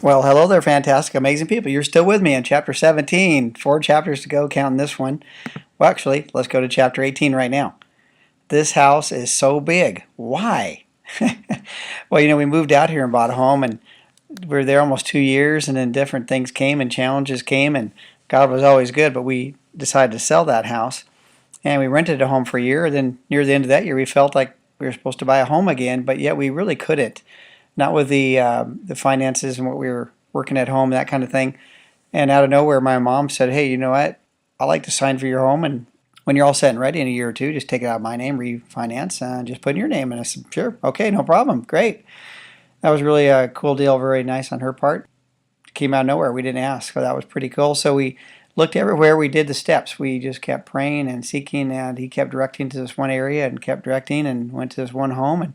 Well, hello there, fantastic, amazing people. You're still with me in chapter 17. 4 chapters to go, counting this one. Well, actually, let's go to chapter 18 right now. This house is so big. Why? Well, we moved out here and bought a home, and we were there almost 2 years, and then different things came and challenges came, and God was always good, but we decided to sell that house, and we rented a home for a year. Then near the end of that year, we felt like we were supposed to buy a home again, but yet we really couldn't. Not with the finances and what we were working at home, that kind of thing. And out of nowhere, my mom said, "Hey, you know what? I like to sign for your home, and when you're all set and ready in a year or two, just take it out of my name, refinance, and just put in your name." And I said, "Sure, okay, no problem, great." That was really a cool deal, very nice on her part. It came out of nowhere. We didn't ask, so that was pretty cool. So we looked everywhere. We did the steps. We just kept praying and seeking, and he kept directing to this one area and kept directing, and went to this one home and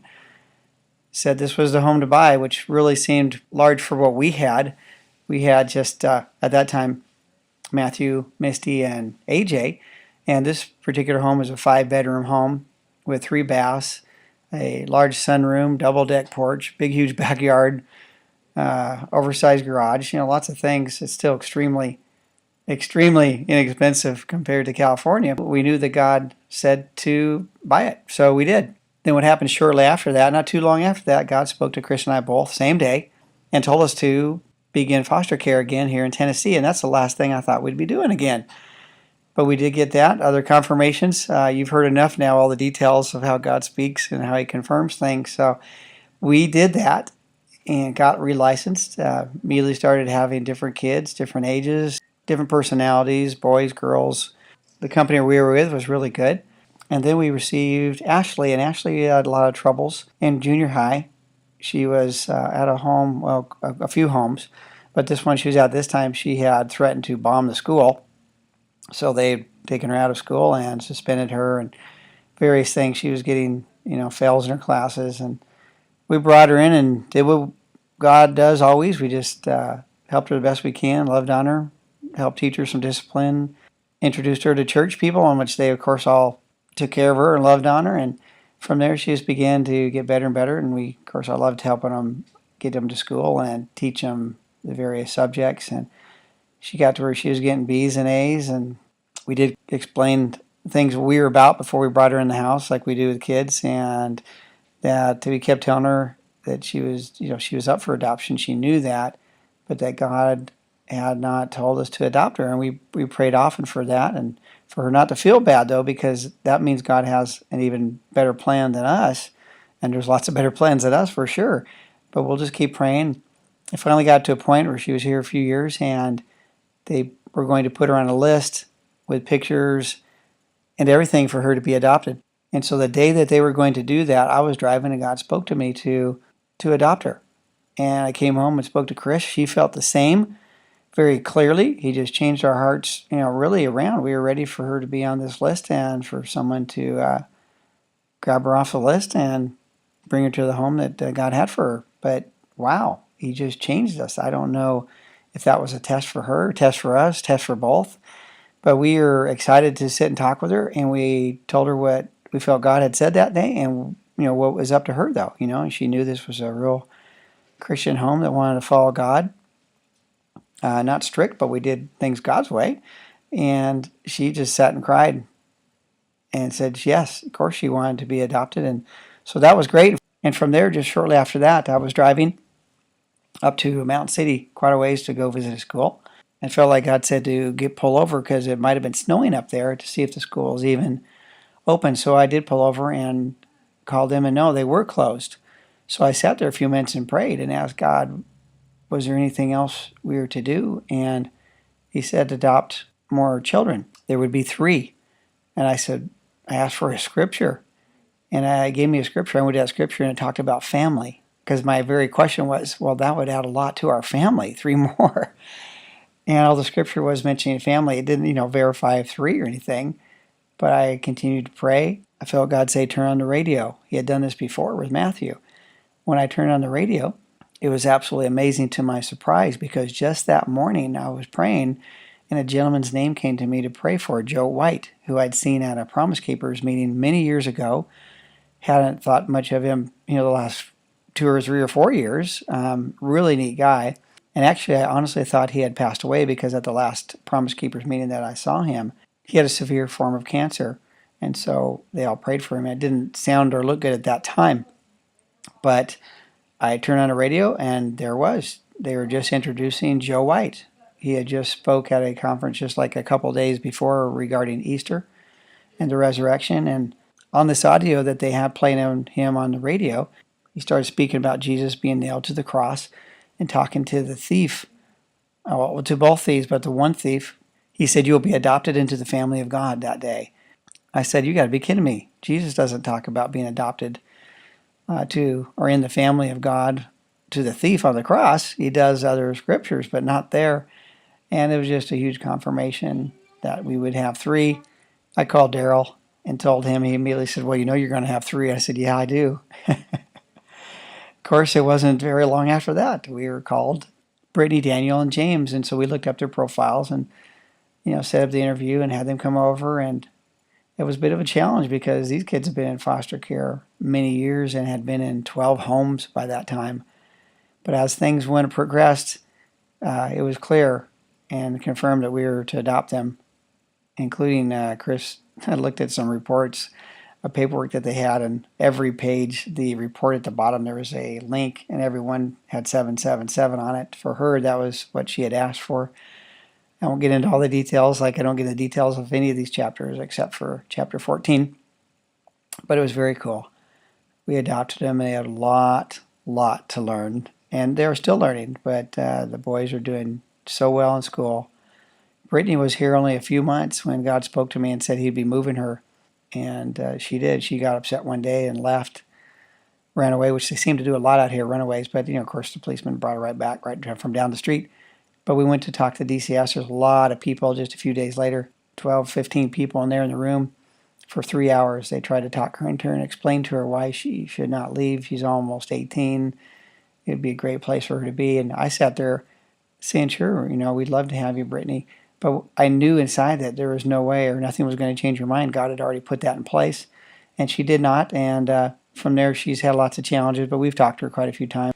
said this was the home to buy, which really seemed large for what we had. We had just at that time Matthew, Misty, and AJ, and this particular home is a 5 bedroom home with 3 baths, a large sunroom, double deck porch, big huge backyard, oversized garage. Lots of things. It's still extremely inexpensive compared to California. But we knew that God said to buy it, so we did. Then what happened shortly after that, not too long after that, God spoke to Chris and I both, same day, and told us to begin foster care again here in Tennessee. And that's the last thing I thought we'd be doing again. But we did get that. Other confirmations. You've heard enough now, all the details of how God speaks and how he confirms things. So we did that and got relicensed. Immediately started having different kids, different ages, different personalities, boys, girls. The company we were with was really good. And then we received Ashley, and Ashley had a lot of troubles in junior high. She was at a home, well, a few homes, but this one she was at this time, she had threatened to bomb the school. So they'd taken her out of school and suspended her and various things. She was getting, fails in her classes. And we brought her in and did what God does always. We just helped her the best we can, loved on her, helped teach her some discipline, introduced her to church people, on which they, of course, all took care of her and loved on her. And from there, she just began to get better and better. And we, of course, I loved helping them get them to school and teach them the various subjects. And she got to where she was getting B's and A's. And we did explain things we were about before we brought her in the house, like we do with kids. And that we kept telling her that she was up for adoption. She knew that, but that God had not told us to adopt her. And we prayed often for that, and for her not to feel bad, though, because that means God has an even better plan than us, and there's lots of better plans than us for sure. But we'll just keep praying. It finally got to a point where she was here a few years, and they were going to put her on a list with pictures and everything for her to be adopted. And so the day that they were going to do that, I was driving, and God spoke to me to adopt her. And I came home and spoke to Chris. She felt the same very clearly. He just changed our hearts, really around. We were ready for her to be on this list and for someone to grab her off the list and bring her to the home that God had for her. But wow, he just changed us. I don't know if that was a test for her, test for us, test for both. But we were excited to sit and talk with her, and we told her what we felt God had said that day, and what was up to her, though. And she knew this was a real Christian home that wanted to follow God. Not strict, but we did things God's way. And she just sat and cried and said, yes, of course she wanted to be adopted. And so that was great. And from there, just shortly after that, I was driving up to Mountain City quite a ways to go visit a school. And felt like God said to pull over because it might have been snowing up there, to see if the school was even open. So I did pull over and called them, and no, they were closed. So I sat there a few minutes and prayed and asked God, was there anything else we were to do? And he said, adopt more children. There would be 3. And I asked for a scripture. And I gave me a scripture. I went to that scripture and it talked about family. Because my very question was, well, that would add a lot to our family, 3 more. And all the scripture was mentioning family. It didn't, verify 3 or anything. But I continued to pray. I felt God say, turn on the radio. He had done this before with Matthew. When I turned on the radio, it was absolutely amazing to my surprise, because just that morning I was praying and a gentleman's name came to me to pray for, Joe White, who I'd seen at a Promise Keepers meeting many years ago. Hadn't thought much of him, the last 2 or 3 or 4 years. Really neat guy. And actually, I honestly thought he had passed away because at the last Promise Keepers meeting that I saw him, he had a severe form of cancer. And so they all prayed for him. It didn't sound or look good at that time. But I turned on the radio, and there was. They were just introducing Joe White. He had just spoke at a conference just like a couple days before regarding Easter and the resurrection. And on this audio that they have playing on him on the radio, he started speaking about Jesus being nailed to the cross and talking to the thief, well, to both thieves, but the one thief. He said, "You'll be adopted into the family of God that day." I said, "You got to be kidding me. Jesus doesn't talk about being adopted to or in the family of God to the thief on the cross. He does other scriptures, but not there." And it was just a huge confirmation that we would have three. I called Daryl and told him. He immediately said, "Well, you know you're going to have three." I said, "Yeah, I do." Of course, it wasn't very long after that. We were called Brittany, Daniel, and James. And so we looked up their profiles and, set up the interview and had them come over. And it was a bit of a challenge because these kids have been in foster care many years and had been in 12 homes by that time. But as things went and progressed, it was clear and confirmed that we were to adopt them, including Chris. I looked at some reports of paperwork that they had, and every page, the report at the bottom, there was a link, and everyone had 777 on it. For her, that was what she had asked for. I won't get into all the details, like I don't get the details of any of these chapters except for chapter 14, but it was very cool. We adopted them, and they had a lot to learn, and they're still learning, but the boys are doing so well in school. Brittany was here only a few months when God spoke to me and said he'd be moving her, and she did. She got upset one day and left, ran away, which they seem to do a lot out here, runaways, but of course the policeman brought her right back, right from down the street. But we went to talk to DCS. There's a lot of people just a few days later, 12, 15 people in there in the room for 3 hours. They tried to talk her into her and explain to her why she should not leave. She's almost 18. It'd be a great place for her to be. And I sat there saying, "Sure, we'd love to have you, Brittany." But I knew inside that there was no way or nothing was going to change her mind. God had already put that in place, and she did not. And from there, she's had lots of challenges, but we've talked to her quite a few times.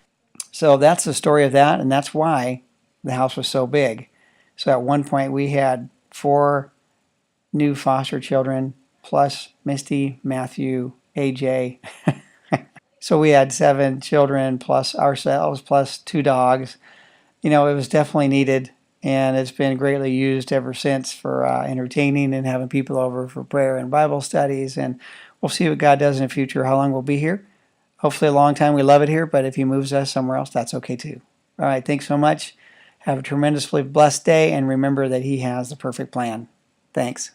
So that's the story of that, and that's why the house was so big. So at one point, we had 4 new foster children, plus Misty, Matthew, AJ. So we had 7 children, plus ourselves, plus 2 dogs. It was definitely needed. And it's been greatly used ever since for entertaining and having people over for prayer and Bible studies. And we'll see what God does in the future, how long we'll be here. Hopefully a long time. We love it here, but if he moves us somewhere else, that's okay too. All right, thanks so much. Have a tremendously blessed day, and remember that he has the perfect plan. Thanks.